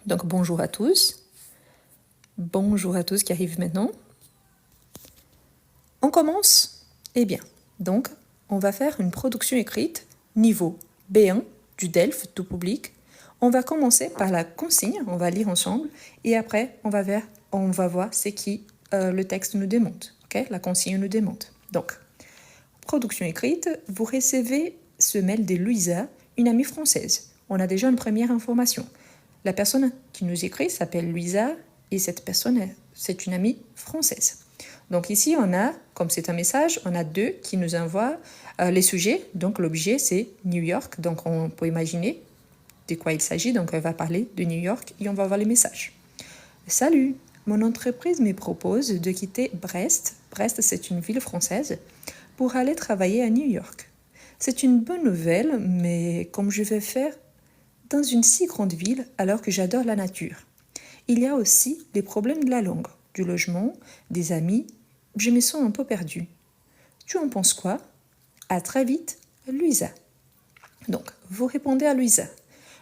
Donc bonjour à tous. Bonjour à tous qui arrivent maintenant. On commence. Eh bien, donc on va faire une production écrite niveau B1 du DELF tout public. On va commencer par la consigne, on va lire ensemble et après on va voir ce qui le texte nous demande. Okay? La consigne nous demande. Donc, production écrite, vous recevez ce mail de Louisa, une amie française. On a déjà une première information. La personne qui nous écrit s'appelle Louisa et cette personne, c'est une amie française. Donc ici, on a, comme c'est un message, on a deux qui nous envoient les sujets. Donc l'objet, c'est New York. Donc on peut imaginer de quoi il s'agit. Donc elle va parler de New York et on va voir les messages. Salut, mon entreprise me propose de quitter Brest. Brest, c'est une ville française, pour aller travailler à New York. C'est une bonne nouvelle, mais comme je vais faire dans une si grande ville alors que j'adore la nature. Il y a aussi les problèmes de la langue, du logement, des amis. Je me sens un peu perdue. Tu en penses quoi? À très vite, Louisa. Donc, vous répondez à Louisa.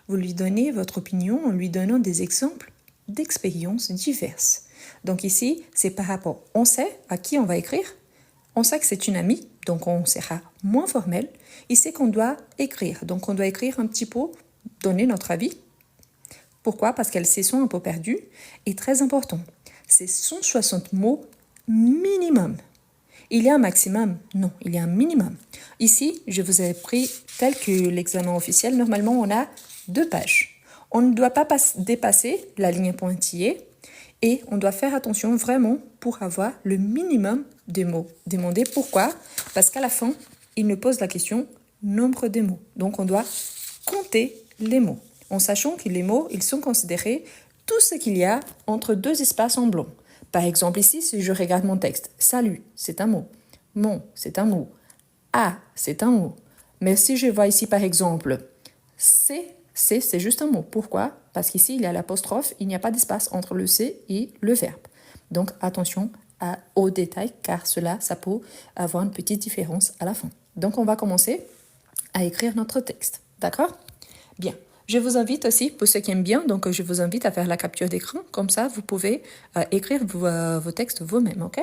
Vous lui donnez votre opinion en lui donnant des exemples d'expériences diverses. Donc ici, c'est par rapport, on sait à qui on va écrire, on sait que c'est une amie, donc on sera moins formel, et c'est qu'on doit écrire. Donc on doit écrire un petit peu, donner notre avis. Pourquoi? Parce qu'elle se sent un peu perdue, et très important, c'est 160 mots minimum. Il y a un maximum? Non, il y a un minimum. Ici, je vous ai pris tel que l'examen officiel. Normalement, on a 2 pages. On ne doit pas dépasser la ligne pointillée et on doit faire attention vraiment pour avoir le minimum de mots. Demandez pourquoi? Parce qu'à la fin, il nous pose la question nombre de mots. Donc, on doit compter les mots en sachant que les mots, ils sont considérés tout ce qu'il y a entre 2 espaces en blanc. Par exemple, ici, si je regarde mon texte, salut, c'est un mot. Mon, c'est un mot. Ah, c'est un mot. Mais si je vois ici, par exemple, c'est juste un mot. Pourquoi? Parce qu'ici, il y a l'apostrophe, il n'y a pas d'espace entre le C et le verbe. Donc, attention aux détails, car ça peut avoir une petite différence à la fin. Donc, on va commencer à écrire notre texte. D'accord? Bien. Je vous invite aussi, pour ceux qui aiment bien, donc je vous invite à faire la capture d'écran. Comme ça, vous pouvez écrire vos textes vous-même, ok?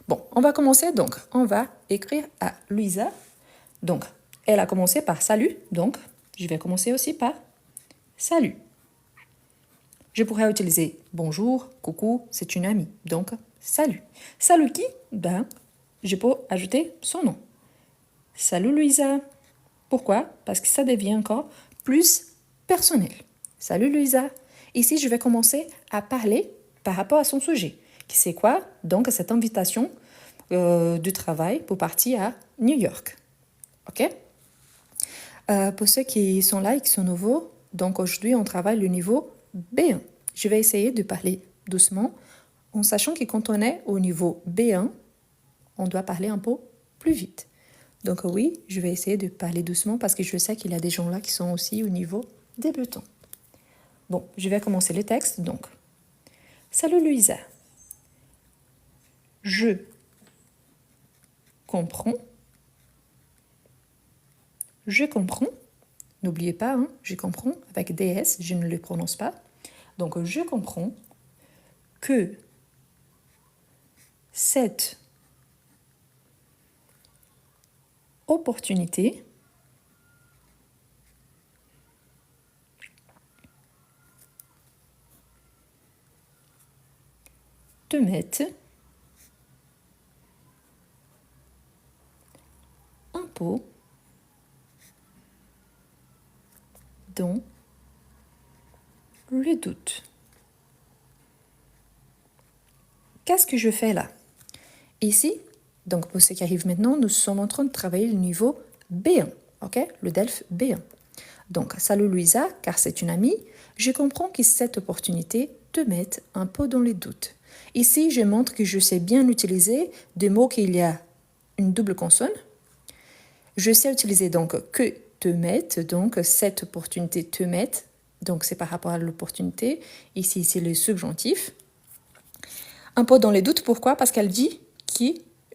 Bon, on va commencer. Donc, on va écrire à Louisa. Donc, elle a commencé par salut. Donc, je vais commencer aussi par salut. Je pourrais utiliser bonjour, coucou, c'est une amie. Donc, salut. Salut qui? Ben, je peux ajouter son nom. Salut Louisa. Pourquoi? Parce que ça devient encore plus personnel. Salut Louisa. Ici, je vais commencer à parler par rapport à son sujet. Qui c'est quoi? Donc, cette invitation du travail pour partir à New York. OK? Pour ceux qui sont là et qui sont nouveaux, donc aujourd'hui, on travaille le niveau B1. Je vais essayer de parler doucement en sachant que quand on est au niveau B1, on doit parler un peu plus vite. Donc oui, je vais essayer de parler doucement parce que je sais qu'il y a des gens là qui sont aussi au niveau débutant. Bon, je vais commencer le texte donc. Salut Louisa. Je comprends. Je comprends. N'oubliez pas, hein, je comprends avec DS, je ne le prononce pas. Donc je comprends que cette opportunité te mette un peu dans le doute. Qu'est-ce que je fais là? Ici, donc pour ceux qui arrivent maintenant, nous sommes en train de travailler le niveau B1, ok? Le DELF B1. Donc, salut Louisa, car c'est une amie, je comprends que cette opportunité te mette un peu dans les doutes. Ici, je montre que je sais bien utiliser des mots qu'il y a une double consonne. Je sais utiliser donc que te mette, donc cette opportunité te mette, donc c'est par rapport à l'opportunité. Ici, c'est le subjonctif. Un peu dans les doutes, pourquoi? Parce qu'elle dit que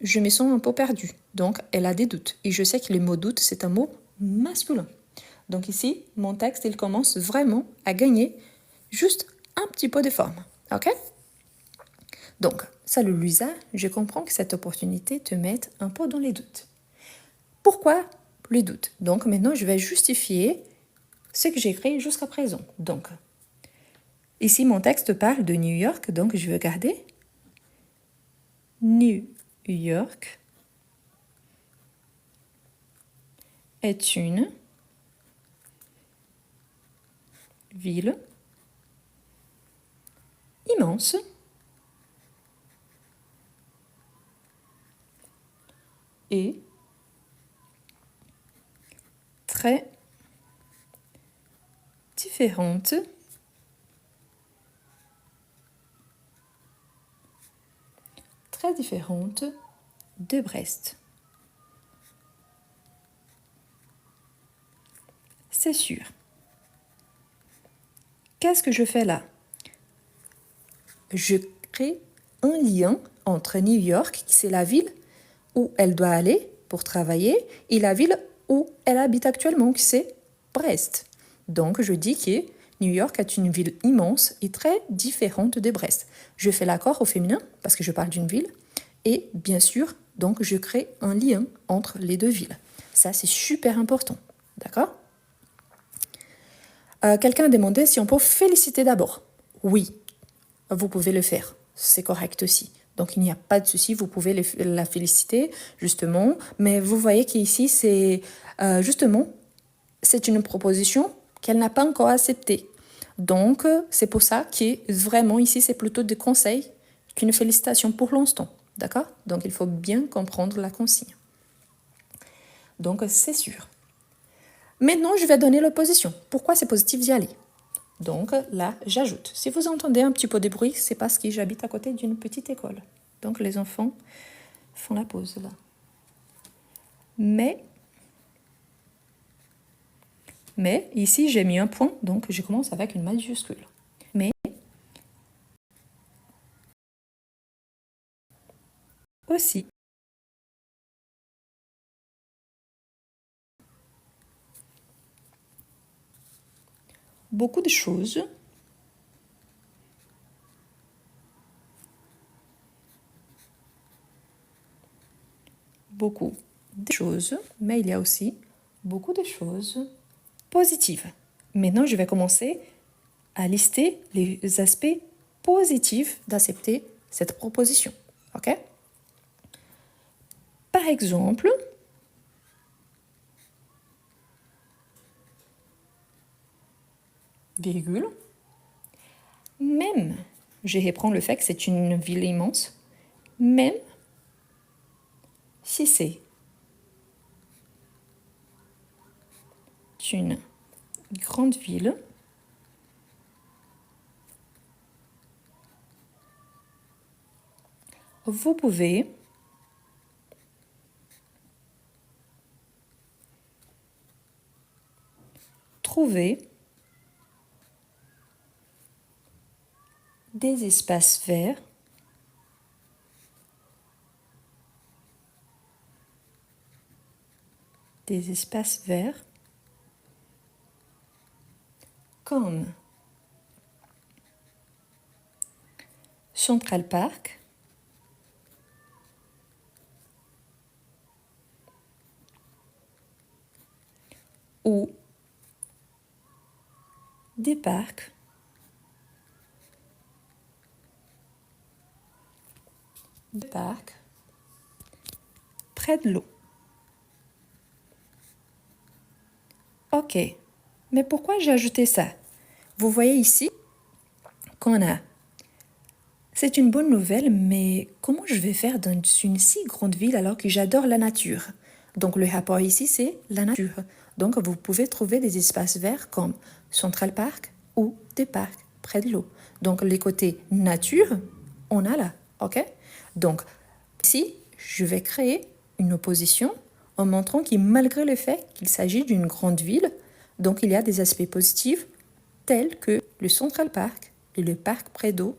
je me sens un peu perdue. Donc, elle a des doutes. Et je sais que le mot doute, c'est un mot masculin. Donc ici, mon texte, il commence vraiment à gagner juste un petit peu de forme. OK? Donc, salut Luisa, je comprends que cette opportunité te mette un peu dans les doutes. Pourquoi les doutes? Donc, maintenant, je vais justifier ce que j'ai écrit jusqu'à présent. Donc, ici, mon texte parle de New York, donc je vais garder New York est une ville immense et très différente de Brest. C'est sûr. Qu'est-ce que je fais là? Je crée un lien entre New York, qui c'est la ville où elle doit aller pour travailler, et la ville où elle habite actuellement, qui c'est Brest. Donc, je dis que New York est une ville immense et très différente de Brest. Je fais l'accord au féminin, parce que je parle d'une ville, et bien sûr, donc, je crée un lien entre les deux villes. Ça, c'est super important. D'accord? Quelqu'un a demandé si on peut féliciter d'abord. Oui, vous pouvez le faire. C'est correct aussi. Donc, il n'y a pas de souci, vous pouvez la féliciter, justement. Mais vous voyez qu'ici, c'est justement, c'est une proposition qu'elle n'a pas encore acceptée. Donc, c'est pour ça que vraiment, ici, c'est plutôt des conseils qu'une félicitation pour l'instant. D'accord? Donc, il faut bien comprendre la consigne. Donc, c'est sûr. Maintenant, je vais donner l'opposition. Pourquoi c'est positif d'y aller? Donc là, j'ajoute. Si vous entendez un petit peu de bruit, c'est parce que j'habite à côté d'une petite école. Donc les enfants font la pause là. Mais ici, j'ai mis un point, donc je commence avec une majuscule. Mais aussi, beaucoup de choses mais il y a aussi beaucoup de choses positives. Maintenant, je vais commencer à lister les aspects positifs d'accepter cette proposition. OK? Par exemple, virgule, même, je reprends le fait que c'est une ville immense, même si c'est une grande ville, vous pouvez trouver des espaces verts comme Central Park, ou des parcs près de l'eau. Ok, mais pourquoi j'ai ajouté ça? Vous voyez ici qu'on a... C'est une bonne nouvelle, mais comment je vais faire dans une si grande ville alors que j'adore la nature? Donc le rapport ici, c'est la nature. Donc vous pouvez trouver des espaces verts comme Central Park ou des parcs près de l'eau. Donc les côtés nature, on a là, ok? Donc ici, je vais créer une opposition en montrant que malgré le fait qu'il s'agit d'une grande ville, donc il y a des aspects positifs tels que le Central Park et le parc près d'eau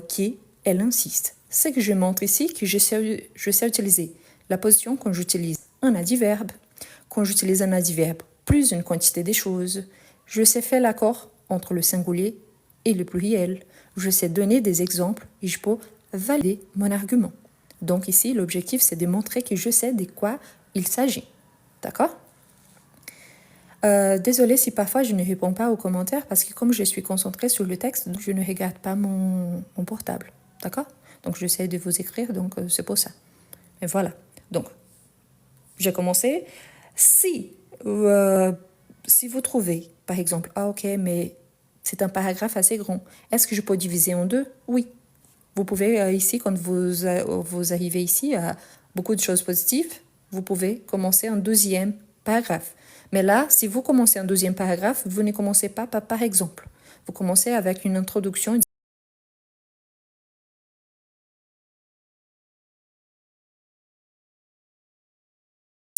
qui elle insiste. Ce que je montre ici, que je sais utiliser la position quand j'utilise un adverbe, quand j'utilise un adverbe plus une quantité de choses, je sais faire l'accord entre le singulier et le pluriel. Je sais donner des exemples et je peux valider mon argument. Donc ici, l'objectif, c'est de montrer que je sais de quoi il s'agit. D'accord? Désolée si parfois je ne réponds pas aux commentaires parce que comme je suis concentrée sur le texte, je ne regarde pas mon portable. D'accord? Donc j'essaie de vous écrire, donc c'est pour ça. Et voilà. Donc, j'ai commencé. Si vous trouvez, par exemple, ah ok, mais c'est un paragraphe assez grand, est-ce que je peux diviser en deux? Oui. Vous pouvez ici, quand vous arrivez ici à beaucoup de choses positives, vous pouvez commencer un deuxième paragraphe. Mais là, si vous commencez un deuxième paragraphe, vous ne commencez pas par exemple. Vous commencez avec une introduction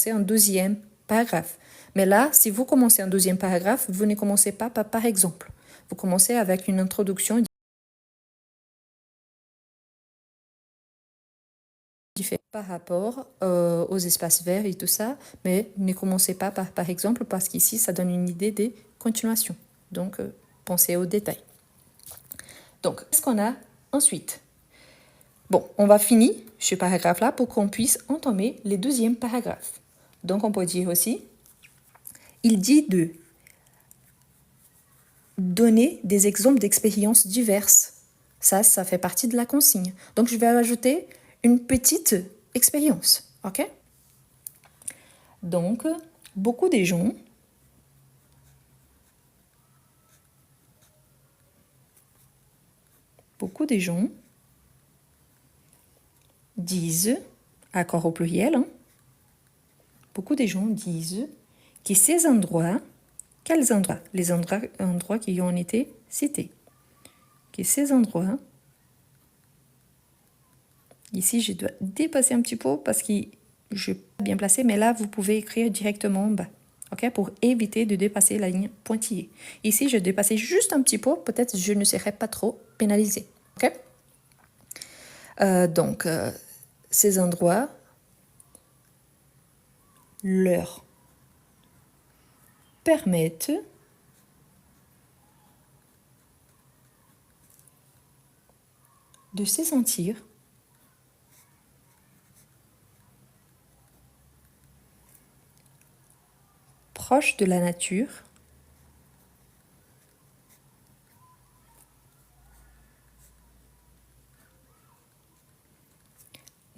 un deuxième paragraphe. Mais là, si vous commencez un deuxième paragraphe, vous ne commencez pas par exemple. Vous commencez avec une introduction différente par rapport aux espaces verts et tout ça, mais ne commencez pas par exemple parce qu'ici, ça donne une idée des continuations. Donc, pensez aux détails. Donc, qu'est-ce qu'on a ensuite? Bon, on va finir ce paragraphe-là pour qu'on puisse entamer les deuxièmes paragraphes. Donc, on peut dire aussi, il dit de donner des exemples d'expériences diverses. Ça fait partie de la consigne. Donc, je vais ajouter une petite expérience. OK? Donc, beaucoup des gens disent, accord au pluriel, hein, beaucoup des gens disent que ces endroits, quels endroits? Les endroits qui ont été cités. Que ces endroits, ici je dois dépasser un petit peu parce que je ne suis pas bien placé, mais là vous pouvez écrire directement en bas. Okay, pour éviter de dépasser la ligne pointillée. Ici, je dépassais juste un petit peu, peut-être je ne serai pas trop pénalisée. Okay? Donc, ces endroits leur permettent de se sentir proche de la nature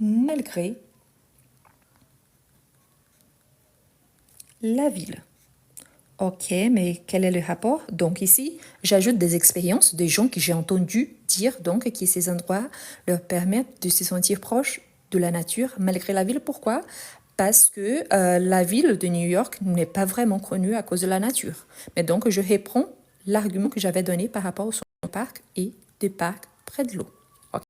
malgré la ville. Ok, mais quel est le rapport? Donc ici, j'ajoute des expériences des gens que j'ai entendu dire donc que ces endroits leur permettent de se sentir proches de la nature malgré la ville. Pourquoi? Parce que la ville de New York n'est pas vraiment connue à cause de la nature. Mais donc, je reprends l'argument que j'avais donné par rapport au parc et des parcs près de l'eau. Ok?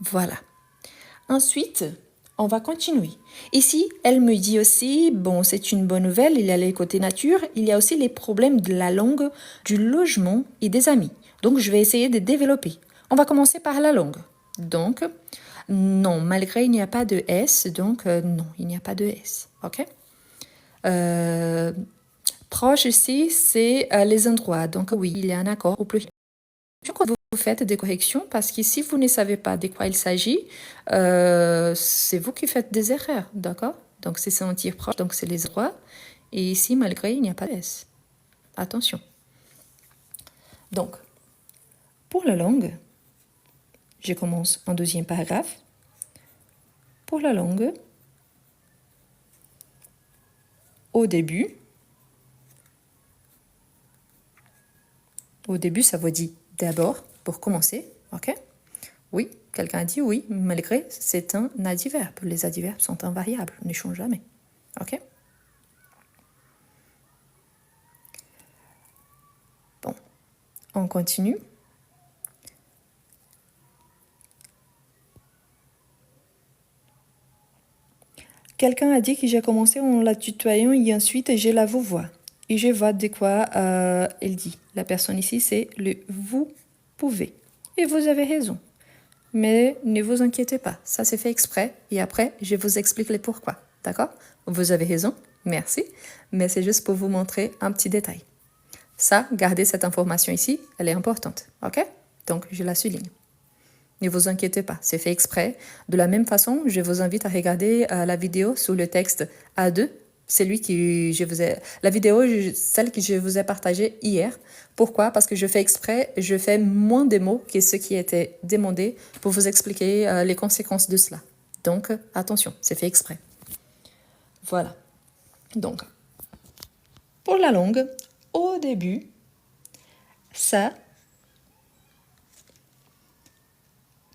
Voilà. Ensuite, on va continuer. Ici, elle me dit aussi, bon, c'est une bonne nouvelle, il y a les côtés nature, il y a aussi les problèmes de la langue, du logement et des amis. Donc, je vais essayer de développer. On va commencer par la langue. Donc, non, malgré il n'y a pas de S, donc non, il n'y a pas de S. OK? Proche ici, c'est les endroits. Donc, oui, il y a un accord au plus. Je crois que vous faites des corrections parce que si vous ne savez pas de quoi il s'agit, c'est vous qui faites des erreurs, d'accord? Donc, c'est sentir proche, donc c'est les endroits. Et ici, malgré, il n'y a pas de S. Attention. Donc, pour la langue, je commence en deuxième paragraphe. Pour la langue, au début, ça veut dire d'abord, pour commencer, ok? Oui, quelqu'un a dit oui, malgré, c'est un adverbe. Les adverbes sont invariables, ne changent jamais, ok? Bon, on continue. Quelqu'un a dit que j'ai commencé en la tutoyant et ensuite je la vous vois. Et je vois de quoi elle dit. La personne ici, c'est le vous pouvez. Et vous avez raison. Mais ne vous inquiétez pas, ça c'est fait exprès et après je vous explique les pourquoi. D'accord? Vous avez raison, merci, mais c'est juste pour vous montrer un petit détail. Ça, gardez cette information ici, elle est importante, ok? Donc, je la souligne. Ne vous inquiétez pas, c'est fait exprès. De la même façon, je vous invite à regarder la vidéo sous le texte A2, celui que je vous ai... La vidéo, celle que je vous ai partagée hier. Pourquoi? Parce que je fais exprès, je fais moins de mots que ce qui était demandé pour vous expliquer les conséquences de cela. Donc, attention, c'est fait exprès. Voilà. Donc, pour la langue, au début, ça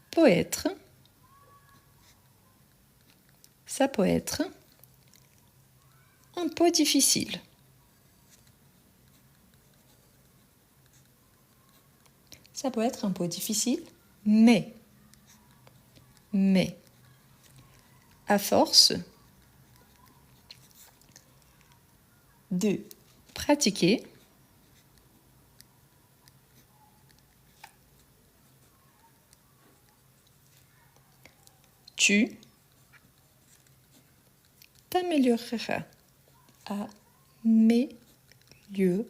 peut être un peu difficile. Ça peut être un peu difficile, mais à force de pratiquer, tu t'amélioreras. Amélioreras.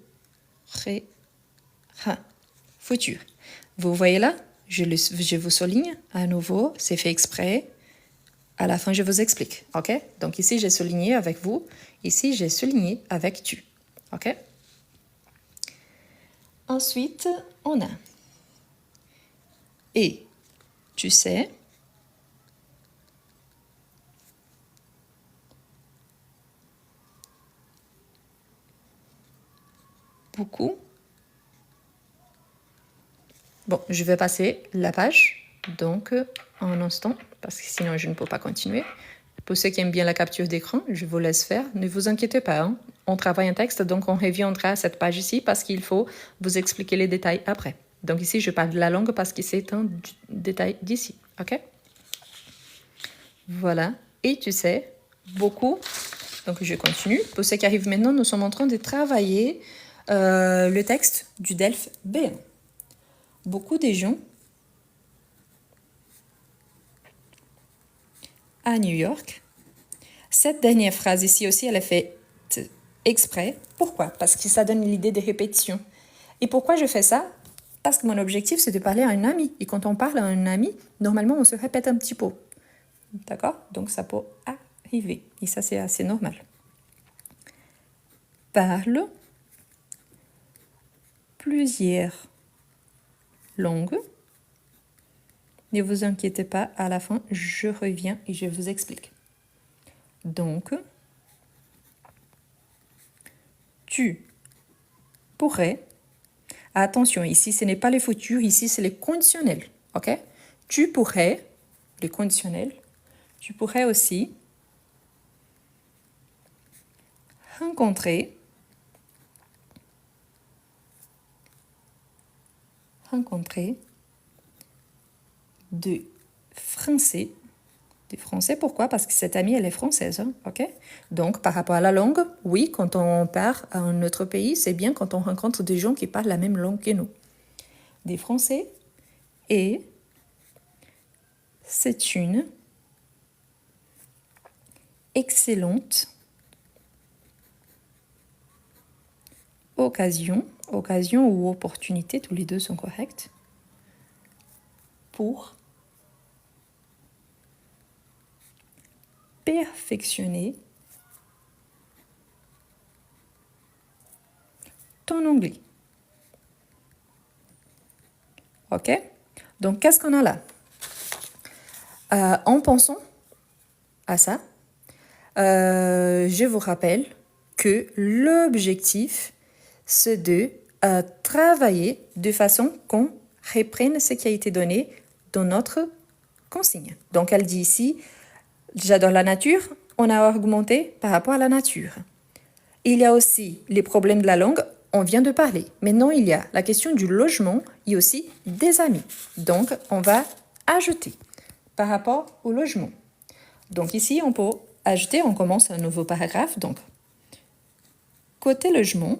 Futur. Vous voyez là, je vous souligne à nouveau, c'est fait exprès. À la fin, je vous explique, ok? Donc ici, j'ai souligné avec vous. Ici, j'ai souligné avec tu, ok? Ensuite, on a et tu sais, beaucoup. Bon, je vais passer la page, donc un instant, parce que sinon je ne peux pas continuer. Pour ceux qui aiment bien la capture d'écran, je vous laisse faire. Ne vous inquiétez pas, hein. On travaille un texte, donc on reviendra à cette page ici parce qu'il faut vous expliquer les détails après. Donc ici, je parle de la langue parce que c'est un détail d'ici, ok? Voilà, et tu sais, beaucoup, donc je continue. Pour ceux qui arrivent maintenant, nous sommes en train de travailler le texte du DELF B1. Beaucoup de gens à New York. Cette dernière phrase ici aussi, elle est faite exprès. Pourquoi? Parce que ça donne l'idée de répétition. Et pourquoi je fais ça? Parce que mon objectif, c'est de parler à un ami. Et quand on parle à un ami, normalement, on se répète un petit peu. D'accord? Donc, ça peut arriver. Et ça, c'est assez normal. Parle plusieurs langues. Ne vous inquiétez pas, à la fin, je reviens et je vous explique. Donc, tu pourrais... Attention, ici, ce n'est pas les futurs, ici, c'est les conditionnels. OK? Tu pourrais, les conditionnels, tu pourrais aussi rencontrer de Français. Des Français, pourquoi? Parce que cette amie, elle est française, hein, ok? Donc, par rapport à la langue, oui, quand on part à un autre pays, c'est bien quand on rencontre des gens qui parlent la même langue que nous. Des Français, et c'est une excellente occasion ou opportunité, tous les deux sont corrects, pour perfectionner ton anglais. Ok? Donc, qu'est-ce qu'on a là? En pensant à ça, je vous rappelle que l'objectif, c'est de travailler de façon qu'on reprenne ce qui a été donné dans notre consigne. Donc, elle dit ici, j'adore la nature, on a augmenté par rapport à la nature. Il y a aussi les problèmes de la langue, on vient de parler. Maintenant, il y a la question du logement et aussi des amis. Donc, on va ajouter par rapport au logement. Donc ici, on peut ajouter, on commence un nouveau paragraphe. Donc, côté logement,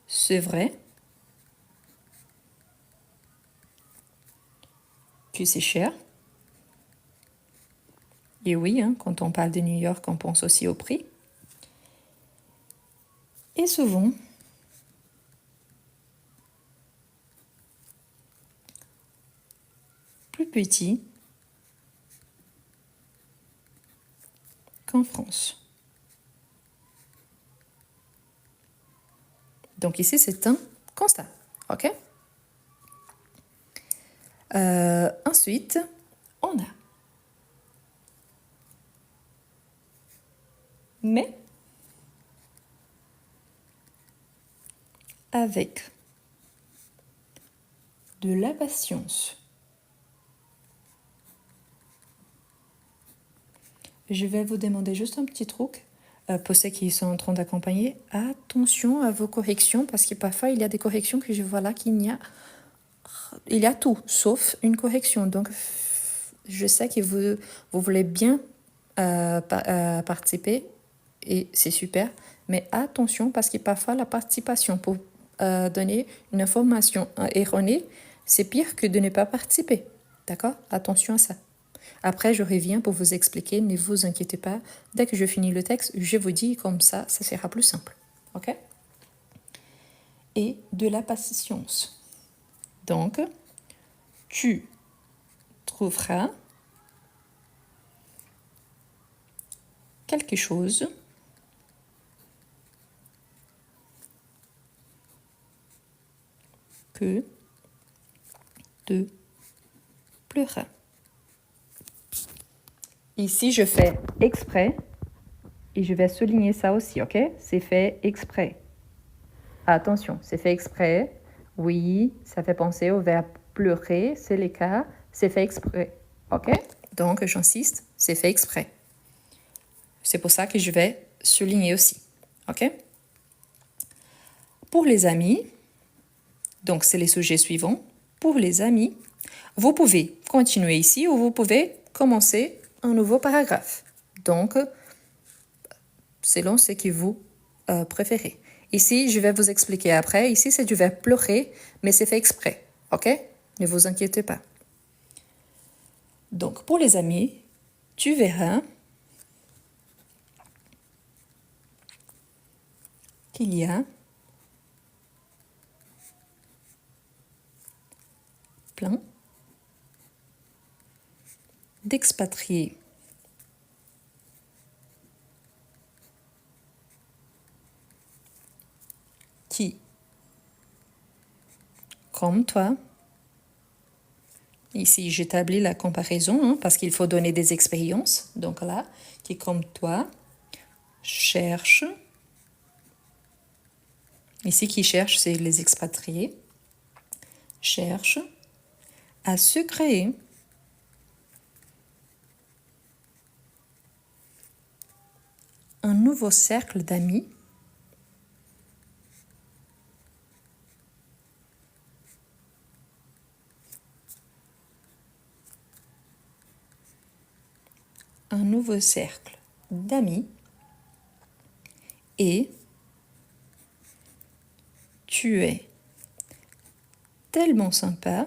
c'est vrai que c'est cher. Et oui, hein, quand on parle de New York, on pense aussi au prix. Et souvent, plus petit qu'en France. Donc ici, c'est un constat. OK? Ensuite, on a mais avec de la patience. Je vais vous demander juste un petit truc pour ceux qui sont en train d'accompagner. Attention à vos corrections parce que parfois il y a des corrections que je vois là qu'il y a tout sauf une correction. Donc je sais que vous voulez bien participer et c'est super. Mais attention parce que parfois la participation pour donner une information erronée, c'est pire que de ne pas participer. D'accord? Attention à ça. Après, je reviens pour vous expliquer, ne vous inquiétez pas. Dès que je finis le texte, je vous dis comme ça sera plus simple. OK? Et de la patience. Donc, tu trouveras quelque chose que te plaira. Ici, je fais exprès et je vais souligner ça aussi, ok? C'est fait exprès. Attention, c'est fait exprès. Oui, ça fait penser au verbe pleurer, c'est le cas. C'est fait exprès, ok? Donc, j'insiste, c'est fait exprès. C'est pour ça que je vais souligner aussi, ok? Pour les amis, donc c'est les sujets suivants. Pour les amis, vous pouvez continuer ici ou vous pouvez commencer un nouveau paragraphe. Donc, selon ce que vous préférez. Ici, je vais vous expliquer après. Ici, c'est du verbe pleurer, mais c'est fait exprès. OK? Ne vous inquiétez pas. Donc, pour les amis, tu verras qu'il y a plein d'expatriés qui, comme toi, ici j'établis la comparaison parce qu'il faut donner des expériences, donc là, qui comme toi, cherche, ici qui cherche, c'est les expatriés, cherche à se créer un nouveau cercle d'amis un nouveau cercle d'amis et tu es tellement sympa.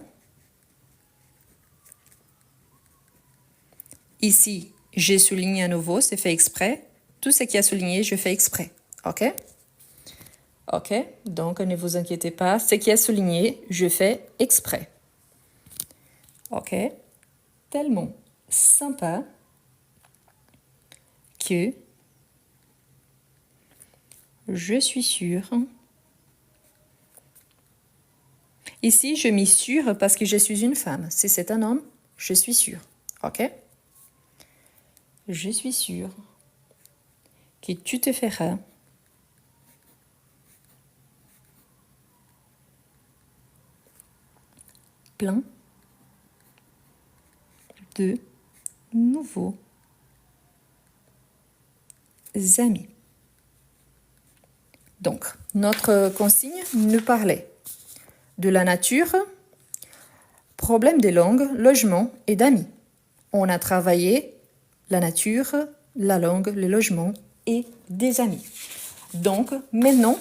Ici, j'ai souligné à nouveau, c'est fait exprès. Tout ce qui a souligné, je fais exprès. OK? OK? Donc, ne vous inquiétez pas. Ce qui a souligné, je fais exprès. OK? Tellement sympa que je suis sûre. Ici, je m'y sûre parce que je suis une femme. Si c'est un homme, je suis sûre. OK? Je suis sûre que tu te feras plein de nouveaux amis. Donc, notre consigne nous parlait de la nature, problème des langues, logement et d'amis. On a travaillé la nature, la langue, le logement et des amis. Donc, maintenant,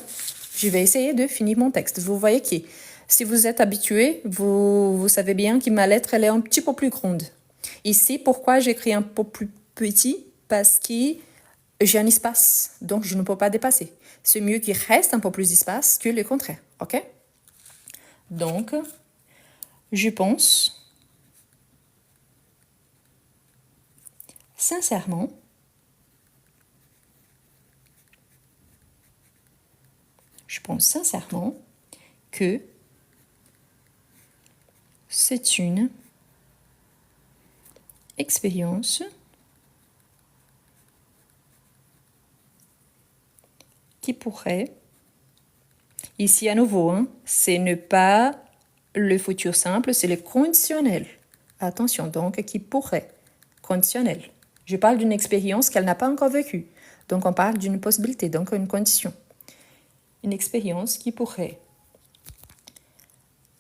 je vais essayer de finir mon texte. Vous voyez que si vous êtes habitué, vous savez bien que ma lettre, elle est un petit peu plus grande. Ici, pourquoi j'écris un peu plus petit parce que j'ai un espace, donc je ne peux pas dépasser. C'est mieux qu'il reste un peu plus d'espace que le contraire, ok? Donc, je pense sincèrement que c'est une expérience qui pourrait, ici à nouveau, hein, c'est ne pas le futur simple, c'est le conditionnel. Attention, donc, qui pourrait, conditionnel. Je parle d'une expérience qu'elle n'a pas encore vécue. Donc, on parle d'une possibilité, donc une condition. Une expérience qui pourrait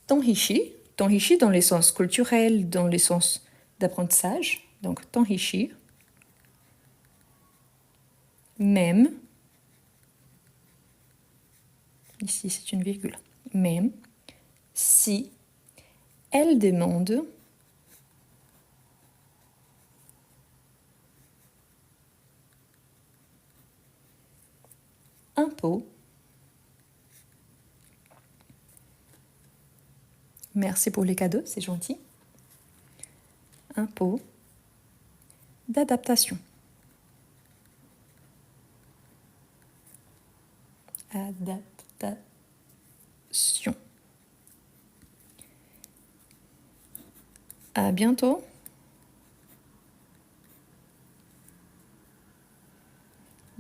t'enrichir dans le sens culturel, dans le sens d'apprentissage, donc t'enrichir, même, ici c'est une virgule, même si elle demande un peu, merci pour les cadeaux, c'est gentil, un peu d'adaptation. Adaptation. À bientôt.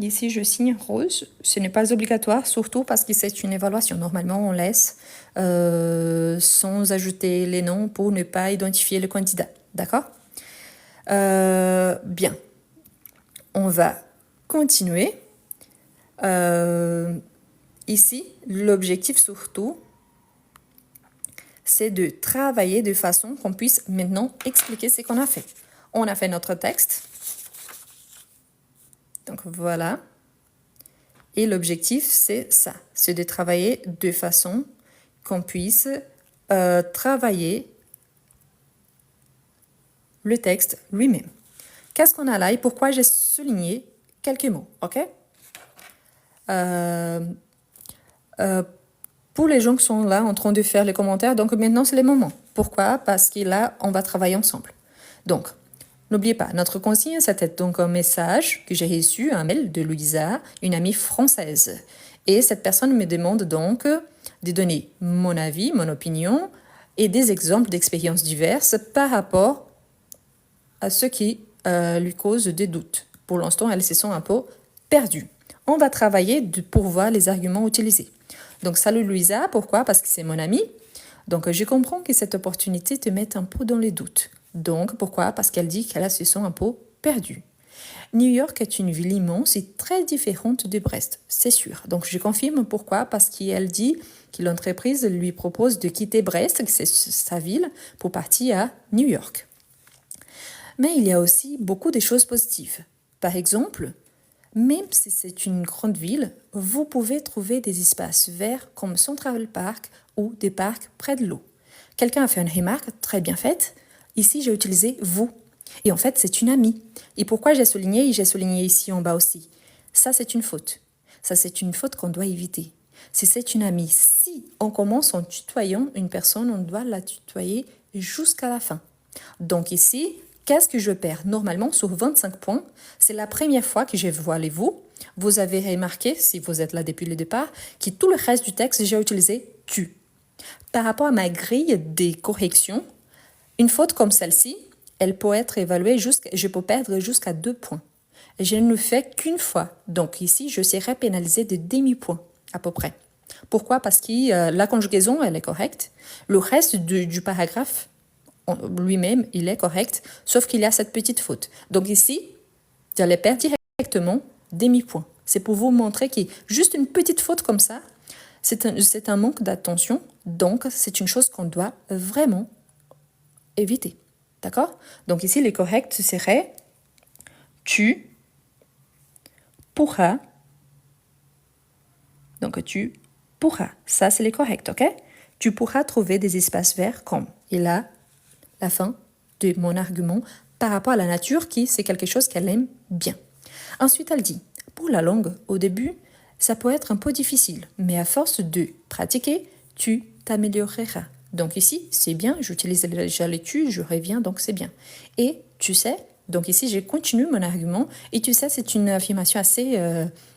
Ici, je signe rose. Ce n'est pas obligatoire, surtout parce que c'est une évaluation. Normalement, on laisse sans ajouter les noms pour ne pas identifier le candidat. D'accord? Bien. On va continuer. Ici, l'objectif surtout, c'est de travailler de façon qu'on puisse maintenant expliquer ce qu'on a fait. On a fait notre texte. Donc voilà. Et l'objectif, c'est ça. C'est de travailler de façon qu'on puisse travailler le texte lui-même. Qu'est-ce qu'on a là et pourquoi j'ai souligné quelques mots, ok? Pour les gens qui sont là en train de faire les commentaires, donc maintenant c'est le moment. Pourquoi? Parce que là, on va travailler ensemble. Donc, n'oubliez pas, notre consigne, c'était donc un message que j'ai reçu, un mail de Louisa, une amie française. Et cette personne me demande donc de donner mon avis, mon opinion et des exemples d'expériences diverses par rapport à ce qui lui cause des doutes. Pour l'instant, elle se sent un peu perdue. On va travailler pour voir les arguments utilisés. Donc, salut Louisa, pourquoi? Parce que c'est mon amie. Donc, je comprends que cette opportunité te mette un peu dans les doutes. Donc, pourquoi? Parce qu'elle dit qu'elle se sent un peu perdue. New York est une ville immense et très différente de Brest, c'est sûr. Donc, je confirme pourquoi, parce qu'elle dit que l'entreprise lui propose de quitter Brest, que c'est sa ville, pour partir à New York. Mais il y a aussi beaucoup de choses positives. Par exemple, même si c'est une grande ville, vous pouvez trouver des espaces verts comme Central Park ou des parcs près de l'eau. Quelqu'un a fait une remarque très bien faite. Ici, j'ai utilisé « vous ». Et en fait, c'est une amie. Et pourquoi j'ai souligné ici en bas aussi? Ça, c'est une faute. Ça, c'est une faute qu'on doit éviter. Si c'est une amie, si on commence en tutoyant une personne, on doit la tutoyer jusqu'à la fin. Donc ici, qu'est-ce que je perds? Normalement, sur 25 points, c'est la première fois que je vois les vous. Vous avez remarqué, si vous êtes là depuis le départ, que tout le reste du texte, j'ai utilisé « tu ». Par rapport à ma grille des corrections, une faute comme celle-ci, elle peut être évaluée je peux perdre jusqu'à 2 points. Je ne le fais qu'une fois. Donc ici, je serai pénalisée de demi-point, à peu près. Pourquoi? Parce que la conjugaison, elle est correcte. Le reste du paragraphe, lui-même, il est correct, sauf qu'il y a cette petite faute. Donc ici, j'allais perdre directement demi-point. C'est pour vous montrer que juste une petite faute comme ça, c'est un manque d'attention. Donc, c'est une chose qu'on doit vraiment éviter. D'accord? Donc ici, les corrects seraient tu pourras. Donc tu pourras. Ça, c'est les corrects, ok? Tu pourras trouver des espaces verts comme. Et là, la fin de mon argument par rapport à la nature, qui c'est quelque chose qu'elle aime bien. Ensuite, elle dit, pour la langue, au début, ça peut être un peu difficile, mais à force de pratiquer, tu t'amélioreras. Donc ici, c'est bien, j'utilise déjà les tu, je reviens, donc c'est bien. Et tu sais, donc ici, je continue mon argument, et tu sais, c'est une affirmation assez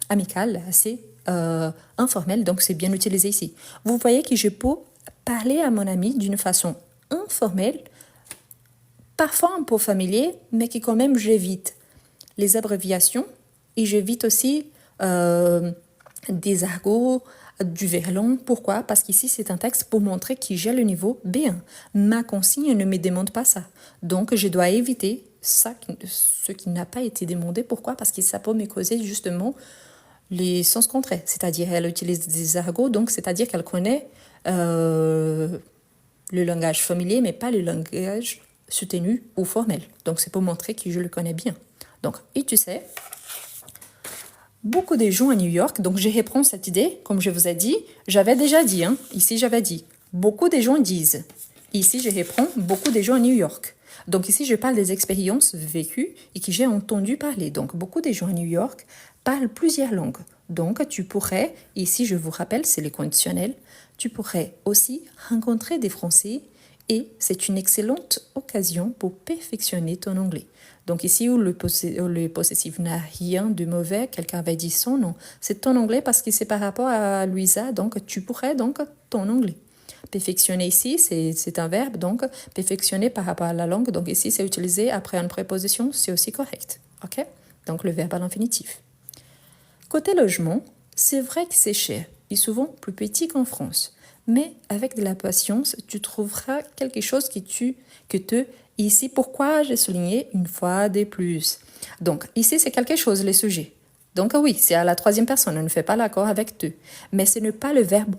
amicale, assez informelle, donc c'est bien utilisé ici. Vous voyez que je peux parler à mon ami d'une façon informelle, parfois un peu familier, mais qui quand même j'évite les abréviations et j'évite aussi des argots, du verlan. Pourquoi? Parce qu'ici, c'est un texte pour montrer que j'ai le niveau B1. Ma consigne ne me demande pas ça. Donc, je dois éviter ça, ce qui n'a pas été demandé. Pourquoi? Parce que ça peut me causer justement les sens contraires. C'est-à-dire, elle utilise des argots, donc c'est-à-dire qu'elle connaît le langage familier, mais pas le langage soutenu ou formel. Donc, c'est pour montrer que je le connais bien. Donc, et tu sais, beaucoup de gens à New York, donc je reprends cette idée, comme je vous ai dit, j'avais déjà dit, ici j'avais dit, beaucoup de gens disent. Ici, je reprends beaucoup de gens à New York. Donc ici, je parle des expériences vécues et que j'ai entendu parler. Donc, beaucoup de gens à New York parlent plusieurs langues. Donc, tu pourrais, ici je vous rappelle, c'est le conditionnel, tu pourrais aussi rencontrer des Français et c'est une excellente occasion pour perfectionner ton anglais. Donc ici où le possessif n'a rien de mauvais, quelqu'un avait dit son nom, c'est ton anglais parce que c'est par rapport à Louisa, donc tu pourrais donc ton anglais. Perfectionner ici, c'est un verbe, donc perfectionner par rapport à la langue, donc ici c'est utilisé après une préposition, c'est aussi correct. Ok? Donc le verbe à l'infinitif. Côté logement, c'est vrai que c'est cher et souvent plus petit qu'en France. Mais avec de la patience, tu trouveras quelque chose ici, pourquoi j'ai souligné une fois de plus. Donc, ici, c'est quelque chose, les sujets. Donc, oui, c'est à la troisième personne, on ne fait pas l'accord avec eux. Mais ce n'est pas le verbe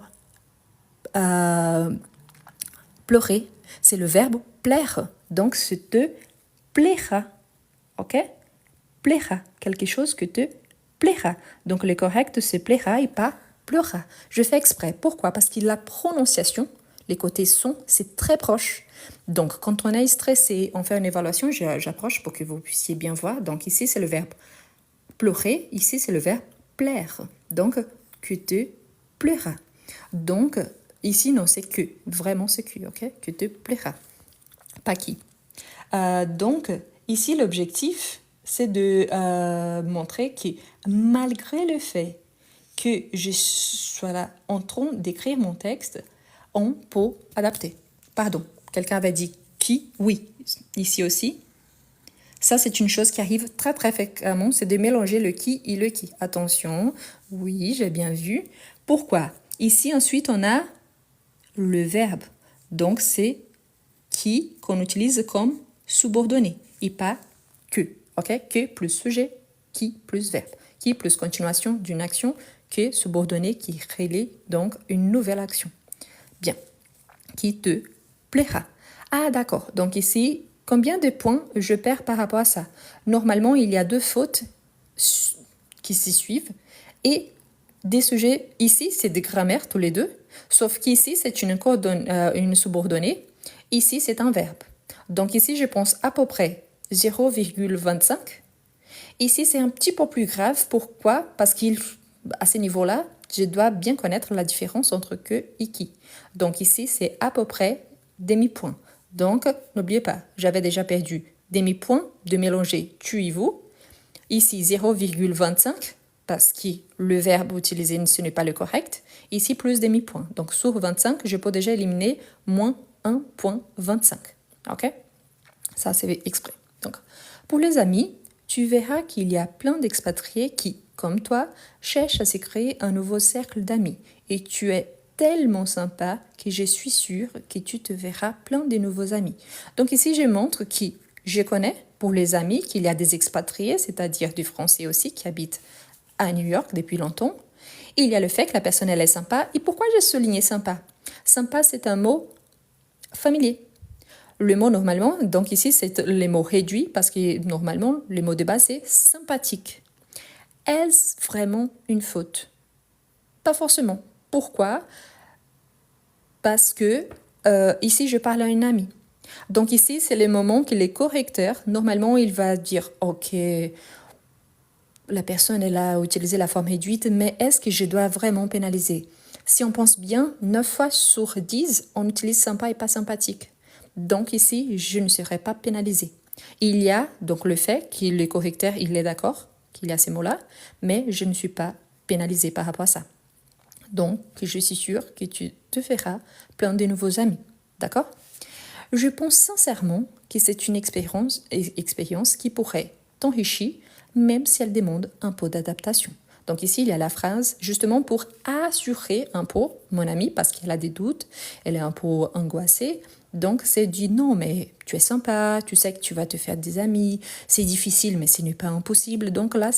pleurer, c'est le verbe plaire. Donc, ce te plaira. Ok? Plaira, quelque chose que te plaira. Donc, le correct, c'est plaira et pas pleura. Je fais exprès. Pourquoi? Parce que la prononciation, les côtés son, c'est très proche. Donc, quand on est stressé, on fait une évaluation, j'approche pour que vous puissiez bien voir. Donc, ici, c'est le verbe pleurer. Ici, c'est le verbe plaire. Donc, que te plaira. Donc, ici, non, c'est que. Vraiment, c'est que, ok? Que te plaira. Pas qui. Donc, ici, l'objectif, c'est de montrer que malgré le fait que je sois là en train d'écrire mon texte, on peut adapter. Pardon, quelqu'un avait dit qui? Oui, ici aussi. Ça, c'est une chose qui arrive très très fréquemment, c'est de mélanger le qui et le qui. Attention, oui, j'ai bien vu. Pourquoi? Ici, ensuite, on a le verbe. Donc, c'est qui qu'on utilise comme subordonné et pas que. Ok? Que plus sujet, qui plus verbe. Qui plus continuation d'une action, que subordonné qui relaie donc une nouvelle action. Bien. Qui te plaira. Ah, d'accord. Donc ici, combien de points je perds par rapport à ça? Normalement, il y a 2 fautes qui s'y suivent et des sujets, ici, c'est des grammaires tous les deux, sauf qu'ici, c'est une subordonnée. Ici, c'est un verbe. Donc ici, je pense à peu près 0,25. Ici, c'est un petit peu plus grave. Pourquoi? Parce qu'à ce niveau-là, je dois bien connaître la différence entre que et qui. Donc ici, c'est à peu près demi-point. Donc, n'oubliez pas, j'avais déjà perdu demi-point de mélanger tu et vous. Ici, 0,25, parce que le verbe utilisé, ce n'est pas le correct. Ici, plus demi-point. Donc, sur 25, je peux déjà éliminer moins 1,25. OK? Ça, c'est exprès. Donc, pour les amis, tu verras qu'il y a plein d'expatriés qui, comme toi, cherchent à se créer un nouveau cercle d'amis. Et tu es tellement sympa que je suis sûre que tu te verras plein de nouveaux amis. Donc ici, je montre que je connais, pour les amis, qu'il y a des expatriés, c'est-à-dire des Français aussi qui habitent à New York depuis longtemps. Il y a le fait que la personne, elle est sympa. Et pourquoi j'ai souligné sympa? Sympa, c'est un mot familier. Le mot normalement, donc ici, c'est les mots réduits parce que normalement, le mot de base, c'est sympathique. Est-ce vraiment une faute? Pas forcément. Pourquoi? Parce que ici, je parle à une amie. Donc ici, c'est le moment que les correcteurs, normalement, il va dire « Ok, la personne, elle a utilisé la forme réduite, mais est-ce que je dois vraiment pénaliser ?» Si on pense bien, 9 fois sur 10, on utilise sympa et pas sympathique. Donc ici, je ne serai pas pénalisée. Il y a donc le fait que le correcteur, il est d'accord qu'il y a ces mots-là, mais je ne suis pas pénalisée par rapport à ça. Donc, je suis sûre que tu te feras plein de nouveaux amis. D'accord ? Je pense sincèrement que c'est une expérience qui pourrait t'enrichir, même si elle demande un peu d'adaptation. Donc ici, il y a la phrase justement pour assurer un peu mon amie, parce qu'elle a des doutes, elle est un peu angoissée. Donc c'est dit non, mais tu es sympa, tu sais que tu vas te faire des amis, c'est difficile, mais ce n'est pas impossible. Donc là,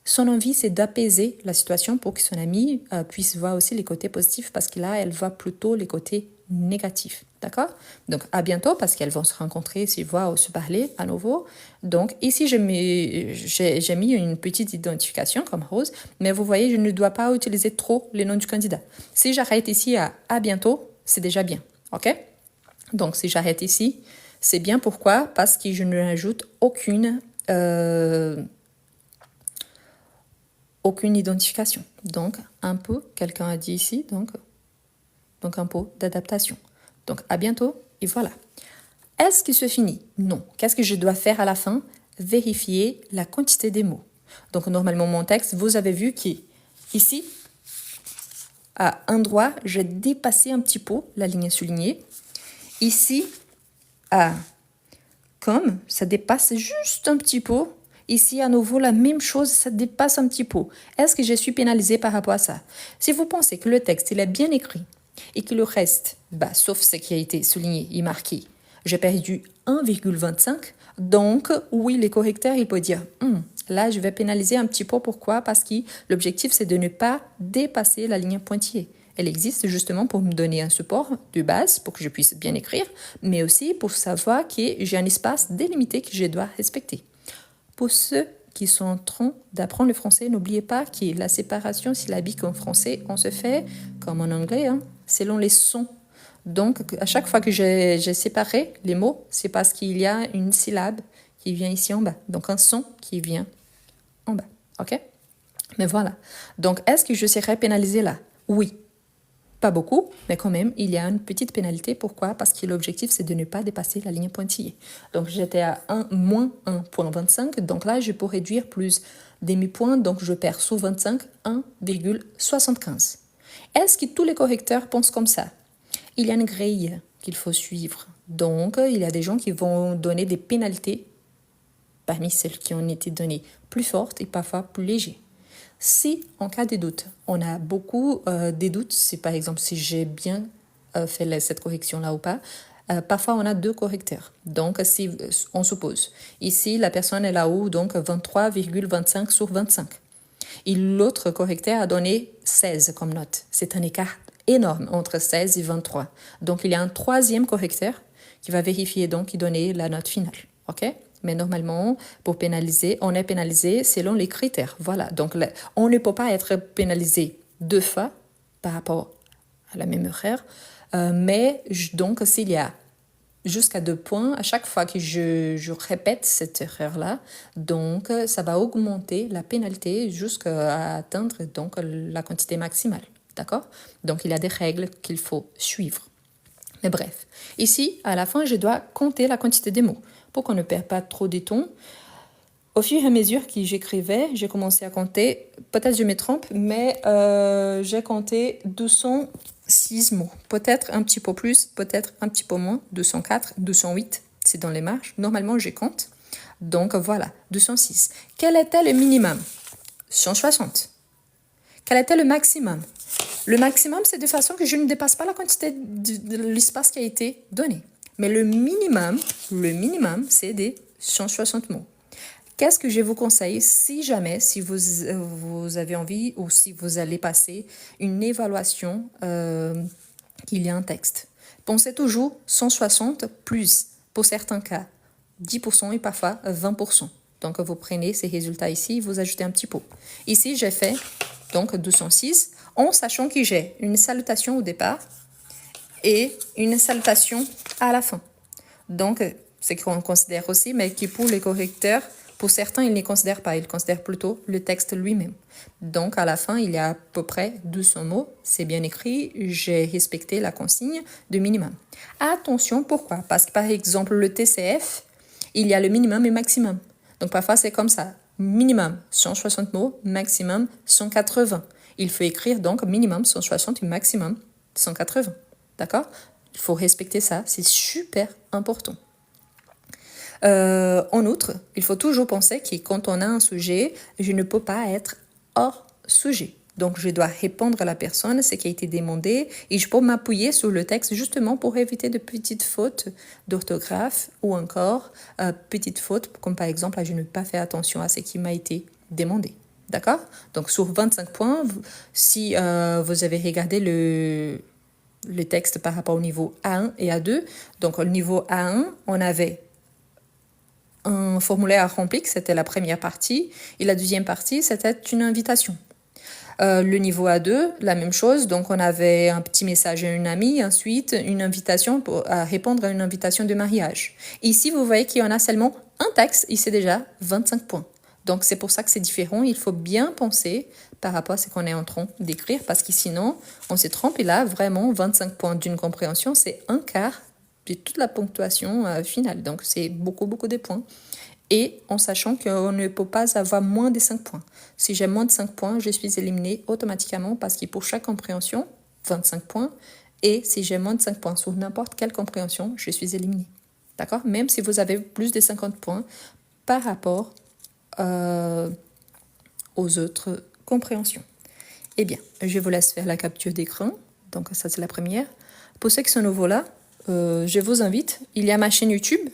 son envie, c'est d'apaiser la situation pour que son amie puisse voir aussi les côtés positifs, parce que là, elle voit plutôt les côtés négatifs. D'accord ? Donc, à bientôt, parce qu'elles vont se rencontrer, se voir ou se parler à nouveau. Donc, ici, j'ai mis une petite identification comme Rose, mais vous voyez, je ne dois pas utiliser trop les noms du candidat. Si j'arrête ici à bientôt, c'est déjà bien. OK ? Donc, si j'arrête ici, c'est bien. Pourquoi ? Parce que je ne rajoute aucune identification. Donc, un peu, quelqu'un a dit ici, donc un peu d'adaptation. Donc, à bientôt, et voilà. Est-ce que c'est fini ? Non. Qu'est-ce que je dois faire à la fin ? Vérifier la quantité des mots. Donc, normalement, mon texte, vous avez vu qu'ici, à un endroit, j'ai dépassé un petit peu la ligne soulignée. Ici, à comme, ça dépasse juste un petit peu. Ici, à nouveau, la même chose, ça dépasse un petit peu. Est-ce que je suis pénalisée par rapport à ça ? Si vous pensez que le texte, il est bien écrit et que le reste, sauf ce qui a été souligné et marqué, j'ai perdu 1,25, donc oui, les correcteurs, ils peuvent dire, là, je vais pénaliser un petit peu. Pourquoi ? Parce que l'objectif, c'est de ne pas dépasser la ligne pointillée. Elle existe justement pour me donner un support de base pour que je puisse bien écrire, mais aussi pour savoir que j'ai un espace délimité que je dois respecter. Pour ceux qui sont en train d'apprendre le français, n'oubliez pas que la séparation syllabique en français, on se fait comme en anglais, selon les sons. Donc, à chaque fois que j'ai séparé les mots, c'est parce qu'il y a une syllabe qui vient ici en bas. Donc, un son qui vient en bas. OK ? Mais voilà. Donc, est-ce que je serai pénalisée là ? Oui. Pas beaucoup, mais quand même, il y a une petite pénalité. Pourquoi ? Parce que l'objectif, c'est de ne pas dépasser la ligne pointillée. Donc, j'étais à moins 1,25. Donc là, je peux réduire plus demi-point. Donc, je perds sous 25, 1,75. Est-ce que tous les correcteurs pensent comme ça ? Il y a une grille qu'il faut suivre. Donc, il y a des gens qui vont donner des pénalités parmi celles qui ont été données plus fortes et parfois plus légères. Si, en cas de doute, on a beaucoup des doutes, c'est par exemple si j'ai bien fait cette correction-là ou pas, parfois on a deux correcteurs. Donc, si on suppose, ici, la personne est là-haut, donc 23,25 sur 25. Et l'autre correcteur a donné 16 comme note. C'est un écart énorme entre 16 et 23. Donc, il y a un troisième correcteur qui va vérifier donc et donner la note finale. OK ? Mais normalement, pour pénaliser, on est pénalisé selon les critères. Voilà. Donc, on ne peut pas être pénalisé deux fois par rapport à la même erreur. Mais donc, s'il y a jusqu'à 2 points, à chaque fois que je répète cette erreur-là, donc ça va augmenter la pénalité jusqu'à atteindre donc la quantité maximale. D'accord ? Donc, il y a des règles qu'il faut suivre. Mais bref, ici, à la fin, je dois compter la quantité des mots pour qu'on ne perde pas trop de temps. Au fur et à mesure que j'écrivais, j'ai commencé à compter. Peut-être je me trompe, mais j'ai compté 206 mots. Peut-être un petit peu plus, peut-être un petit peu moins. 204, 208, c'est dans les marges. Normalement, je compte. Donc voilà, 206. Quel était le minimum ? 160. Quel était le maximum ? Le maximum, c'est de façon que je ne dépasse pas la quantité de l'espace qui a été donné. Mais le minimum, c'est des 160 mots. Qu'est-ce que je vous conseille si jamais, si vous avez envie ou si vous allez passer une évaluation qu'il y a un texte. Pensez toujours 160 plus, pour certains cas, 10% et parfois 20%. Donc, vous prenez ces résultats ici, vous ajoutez un petit peu. Ici, j'ai fait donc 206 en sachant que j'ai une salutation au départ et une salutation à la fin. Donc, ce qu'on considère aussi, mais qui pour les correcteurs, pour certains, ils ne considèrent pas. Ils considèrent plutôt le texte lui-même. Donc, à la fin, il y a à peu près 200 mots. C'est bien écrit. J'ai respecté la consigne de minimum. Attention, pourquoi? Parce que, par exemple, le TCF, il y a le minimum et maximum. Donc, parfois, c'est comme ça. Minimum 160 mots, maximum 180. Il faut écrire donc minimum 160 et maximum 180. D'accord? Il faut respecter ça. C'est super important. En outre, il faut toujours penser que quand on a un sujet, je ne peux pas être hors sujet. Donc, je dois répondre à la personne, ce qui a été demandé, et je peux m'appuyer sur le texte justement pour éviter de petites fautes d'orthographe ou encore petites fautes, comme par exemple, je n'ai pas fait attention à ce qui m'a été demandé. D'accord? Donc, sur 25 points, si vous avez regardé le texte par rapport au niveau A1 et A2, donc au niveau A1, on avait un formulaire à remplir, c'était la première partie, et la deuxième partie, c'était une invitation. Le niveau A2, la même chose, donc on avait un petit message à une amie, ensuite une invitation à répondre à une invitation de mariage. Ici, vous voyez qu'il y en a seulement un texte, et c'est déjà 25 points. Donc c'est pour ça que c'est différent, il faut bien penser par rapport à ce qu'on est en train d'écrire, parce que sinon, on se trompe, et là, vraiment, 25 points d'une compréhension, c'est un quart de toute la ponctuation finale. Donc, c'est beaucoup de points. Et en sachant qu'on ne peut pas avoir moins de 5 points. Si j'ai moins de 5 points, je suis éliminée automatiquement parce que pour chaque compréhension, 25 points. Et si j'ai moins de 5 points sur n'importe quelle compréhension, je suis éliminée. D'accord? Même si vous avez plus de 50 points par rapport aux autres compréhensions. Eh bien, je vous laisse faire la capture d'écran. Donc, ça, c'est la première. Pour ceux qui sont nouveaux là, je vous invite. Il y a ma chaîne YouTube.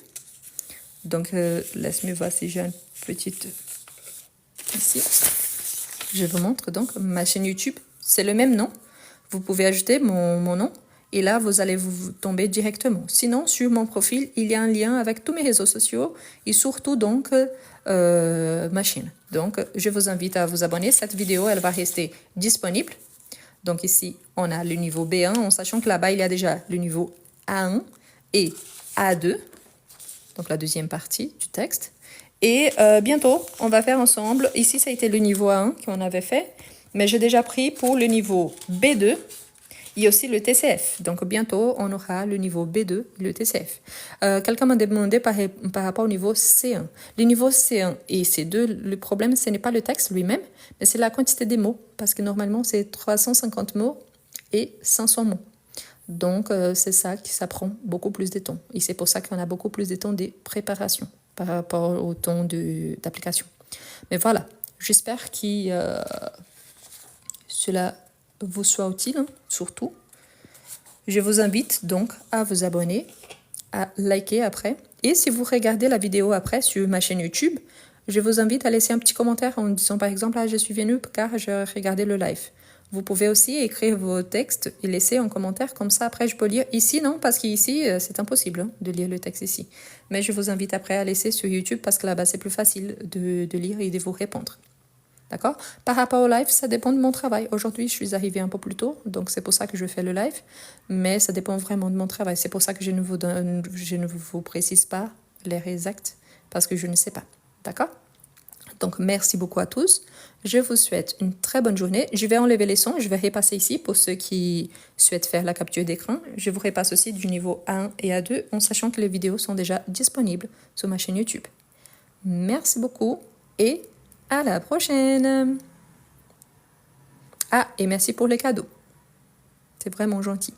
Donc, laisse-moi voir si j'ai un petit... Ici. Je vous montre donc ma chaîne YouTube. C'est le même nom. Vous pouvez ajouter mon nom. Et là, vous allez vous tomber directement. Sinon, sur mon profil, il y a un lien avec tous mes réseaux sociaux. Et surtout, donc, ma chaîne. Donc, je vous invite à vous abonner. Cette vidéo, elle va rester disponible. Donc, ici, on a le niveau B1, en sachant que là-bas, il y a déjà le niveau A1 et A2. Donc, la deuxième partie du texte. Et bientôt, on va faire ensemble. Ici, ça a été le niveau A1 qu'on avait fait. Mais j'ai déjà pris pour le niveau B2 et aussi le TCF. Donc, bientôt, on aura le niveau B2 et le TCF. Quelqu'un m'a demandé par rapport au niveau C1. Le niveau C1 et C2, le problème, ce n'est pas le texte lui-même, mais c'est la quantité des mots. Parce que normalement, c'est 350 mots et 500 mots. Donc, c'est ça qui s'apprend beaucoup plus de temps. Et c'est pour ça qu'on a beaucoup plus de temps de préparation par rapport au temps d'application. Mais voilà, j'espère que cela vous soit utile, hein, surtout. Je vous invite donc à vous abonner, à liker après. Et si vous regardez la vidéo après sur ma chaîne YouTube, je vous invite à laisser un petit commentaire en disant par exemple « je suis venue car j'ai regardé le live ». Vous pouvez aussi écrire vos textes et laisser un commentaire, comme ça après je peux lire. Ici non, parce qu'ici c'est impossible hein, de lire le texte ici. Mais je vous invite après à laisser sur YouTube parce que là-bas c'est plus facile de lire et de vous répondre. D'accord? Par rapport au live, ça dépend de mon travail. Aujourd'hui, je suis arrivée un peu plus tôt, donc c'est pour ça que je fais le live. Mais ça dépend vraiment de mon travail. C'est pour ça que je ne vous précise pas l'heure exacte, parce que je ne sais pas. D'accord? Donc, merci beaucoup à tous. Je vous souhaite une très bonne journée. Je vais enlever les sons. Je vais repasser ici pour ceux qui souhaitent faire la capture d'écran. Je vous repasse aussi du niveau A1 et A2 en sachant que les vidéos sont déjà disponibles sur ma chaîne YouTube. Merci beaucoup et à la prochaine. Ah, et merci pour les cadeaux. C'est vraiment gentil.